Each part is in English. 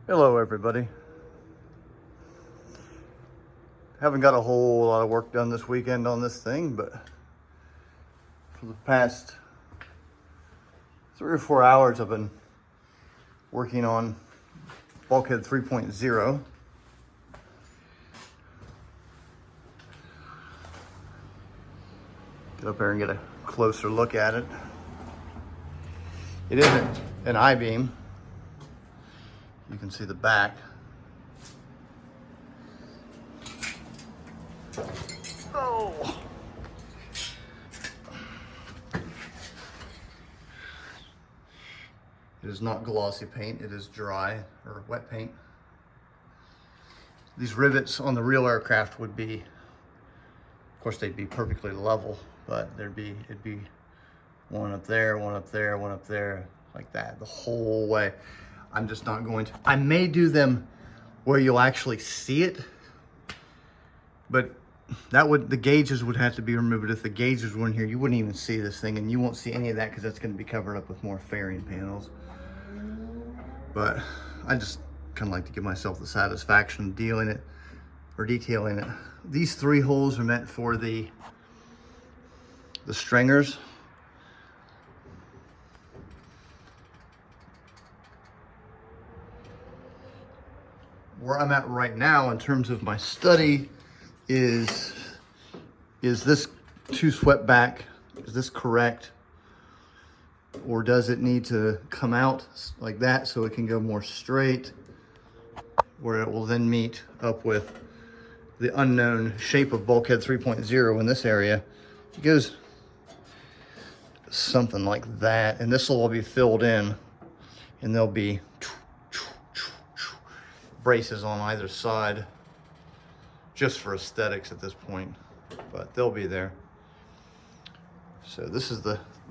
Hello everybody. Haven't got a whole lot of work done this weekend on this thing, but for the past 3 or 4 hours I've been working on Bulkhead 3.0. Get up there and get a closer look at it. It isn't an I-beam. You can see the back. Oh! It is not glossy paint, it is dry or wet paint. These rivets on the real aircraft would be, of course they'd be perfectly level, but it'd be one up there, one up there, one up there, like that the whole way. I'm just not going to. I may do them where you'll actually see it, but the gauges would have to be removed. If the gauges weren't here, you wouldn't even see this thing, and you won't see any of that because that's going to be covered up with more fairing panels. But I just kind of like to give myself the satisfaction of detailing it. These 3 holes are meant for the stringers. Where I'm at right now in terms of my study is this too swept back? Is this correct? Or does it need to come out like that so it can go more straight, where it will then meet up with the unknown shape of Bulkhead 3.0 in this area? It goes something like that, and this will all be filled in, and there'll be braces on either side just for aesthetics at this point, but they'll be there. So this is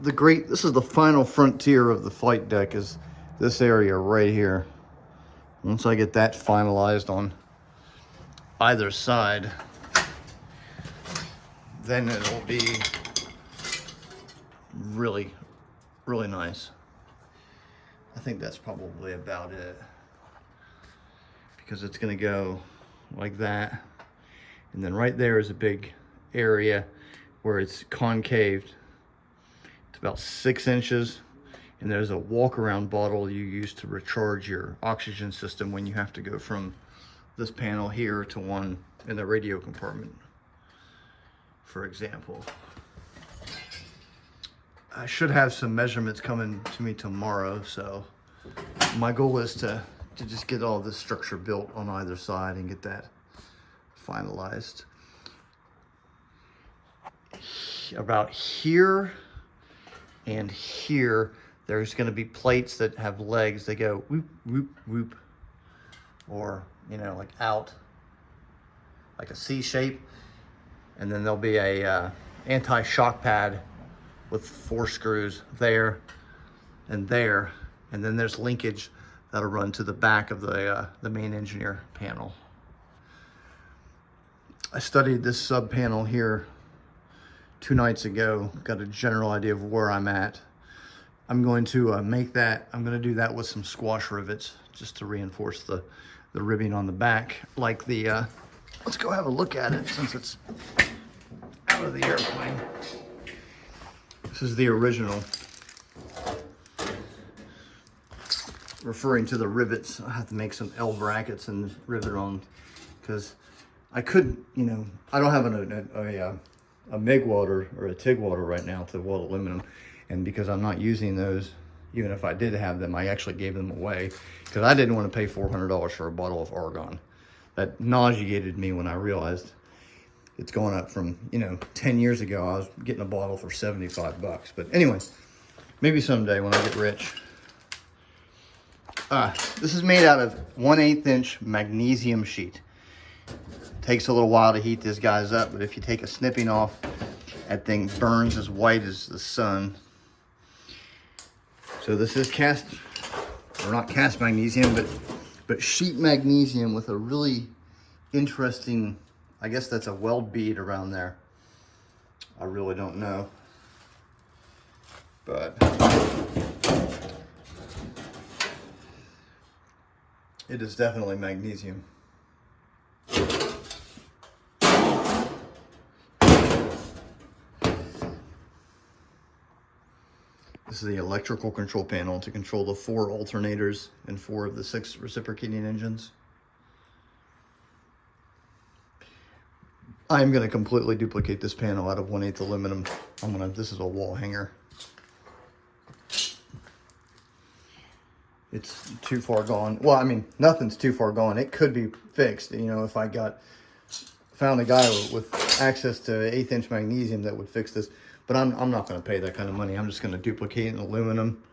this is the final frontier of the flight deck, is this area right here. Once I get that finalized on either side, then it'll be really, really nice. I think that's probably about it, because it's going to go like that, and then right there is a big area where it's concaved. It's about 6 inches, and there's a walk-around bottle you use to recharge your oxygen system when you have to go from this panel here to one in the radio compartment, for example. I should have some measurements coming to me tomorrow, so my goal is to just get all this structure built on either side and get that finalized. About here and here, there's going to be plates that have legs. They go whoop, whoop, whoop, or, you know, like out, like a C shape. And then there'll be a anti-shock pad with 4 screws there and there. And then there's linkage that'll run to the back of the main engineer panel. I studied this sub panel here 2 nights ago, got a general idea of where I'm at. I'm going to I'm going to do that with some squash rivets just to reinforce the ribbing on the back. Like the, let's go have a look at it since it's out of the airplane. This is the original. Referring to the rivets, I have to make some L brackets and rivet on, because I could, you know, I don't have a MIG welder or a TIG welder right now to weld aluminum, and because I'm not using those, even if I did have them, I actually gave them away because I didn't want to pay $400 for a bottle of argon. That nauseated me when I realized it's going up from, you know, 10 years ago I was getting a bottle for 75 bucks. But anyway, maybe someday when I get rich. This is made out of 1/8 inch magnesium sheet. Takes a little while to heat this guys up, but if you take a snipping off, that thing burns as white as the sun. So this is cast, or not cast magnesium, but sheet magnesium with a really interesting, I guess that's a weld bead around there. I really don't know. But It is definitely magnesium. This is the electrical control panel to control the 4 alternators and 4 of the 6 reciprocating engines. I'm going to completely duplicate this panel out of 1/8 aluminum. This is a wall hanger. It's too far gone. Well, I mean, nothing's too far gone. It could be fixed. You know, if I found a guy with access to 1/8 inch magnesium that would fix this. But I'm not going to pay that kind of money. I'm just going to duplicate in aluminum.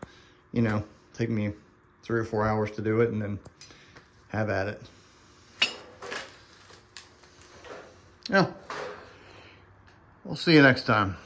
You know, take me 3 or 4 hours to do it and then have at it. Yeah. We'll see you next time.